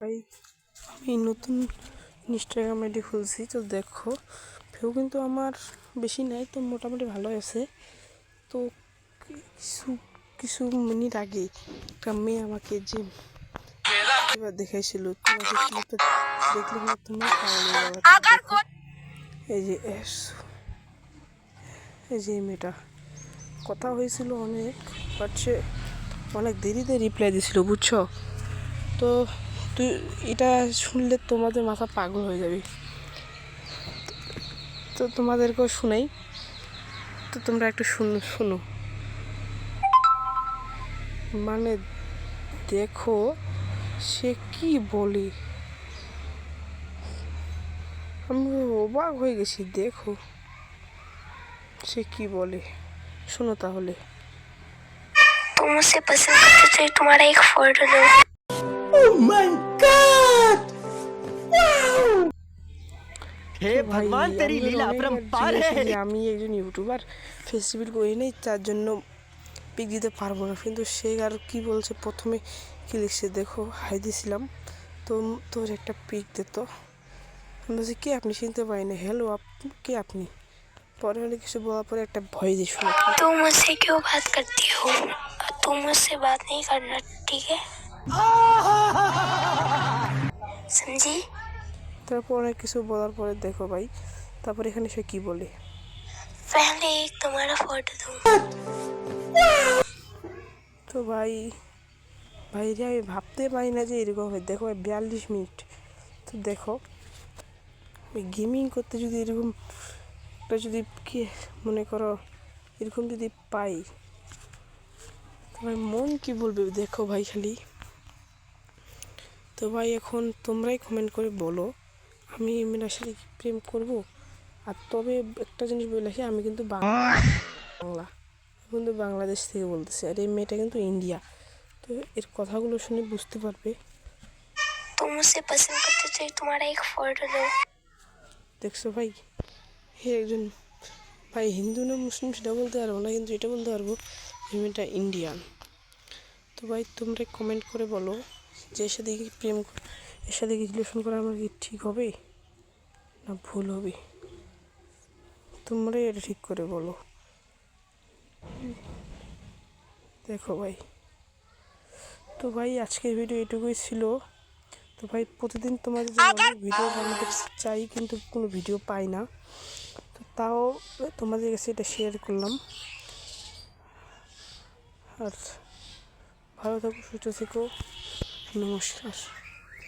ভাই আমি নতুন ইনস্টাগ্রাম আইডি খুলছি, তো দেখো ভিউ কিন্তু আমার বেশি নাই, তো মোটামুটি ভালো আছে। তো কিছু কিছু মিনিট আগে একটা মেয়ে আমাকে যে এবার দেখাইছিল, তোমাকে ক্লিপটা দেখলে না তোমার পাগল হয়ে যাবে। দেখো এই যে এই যে মেয়েটা কথা হয়েছিল অনেক, বাট সে অনেক দেরিতে রিপ্লাই দিছিল, বুঝছো? তো তুই এটা শুনলে তোমাদের মাথা পাগল হয়ে যাবে। তো তোমাদেরকেও শুনাই, তো তোমরা একটু শুনো। মানে দেখো সে কি বলে, আমি অবাক হয়ে গেছি। দেখো সে কি বলে, শোনো তাহলে। तुम मुझसे पसंद करते थे, तुम्हारा एक फोटो दो। Oh my God! हे ভাই भगवान तेरी আমি लीला অনেকবার अपरंपार জিজ্ঞেস है। যে আমি একজন ইউটিউবার, ফেসবুক করি নেই, তার জন্য পিক দিতে পারবো না। কিন্তু সে আর কি বলছে, প্রথমে কি লিখছে দেখো, হাই দিয়েছিলাম, তো তোর একটা পিক দিত। আমি বলছি কে আপনি, চিনতে পারি না। হ্যালো কে আপনি? পরে হলে কিছু বলার পরে একটা ভয় দিয়ে শুনে। तुम मुझसे क्यों बात करती हो? तुम मुझसे बात नहीं करना, ठीक है? समझी? তারপর অনেক কিছু বলার পরে দেখো ভাই, তারপর এখানে সে কি বলে, पहले एक तुम्हारा फोटो दो। তো ভাই রে আমি ভাবতে পারি না যে এরকম হয়। দেখো ভাই 42 মিনিট, তো দেখো গেমিং করতে যদি এরকম একটা যদি কি মনে করো এরকম যদি পাই, তো ভাই মন কি বলবে দেখো ভাই খালি। তো ভাই এখন তোমরাই কমেন্ট করে বলো, আমি মেয়ের সাথে কি প্রেম করব? আর তবে একটা জিনিস বলে রাখি, আমি কিন্তু বাংলাদেশ থেকে বলতেছি, আর এই মেয়েটা কিন্তু ইন্ডিয়া। তো এর কথাগুলো শুনে বুঝতে পারবে। तुम मुझसे पसंद करते थे, तुम्हारा एक फोटो दो। দেখছো ভাই, হে একজন ভাই হিন্দু না মুসলিম সেটা বলতে পারবো না, কিন্তু এটা বলতে পারবো এই মেয়েটা ইন্ডিয়ান। তো ভাই তোমরা কমেন্ট করে বলো যে এর সাথে কি এর সাথে কি রিলেশন করা আমার কি ঠিক হবে না ভুল হবে, তোমরাই এটা ঠিক করে বলো। দেখো ভাই, তো ভাই আজকের ভিডিও এটুকুই ছিল। তো ভাই প্রতিদিন তোমাদের জন্য অনেক ভিডিও বানাতে চাই, কিন্তু কোনো ভিডিও পাই না, তো তাও তোমাদের কাছে এটা শেয়ার করলাম। আর ভালো থাকো, সুস্থ থেকো, নমস্কার।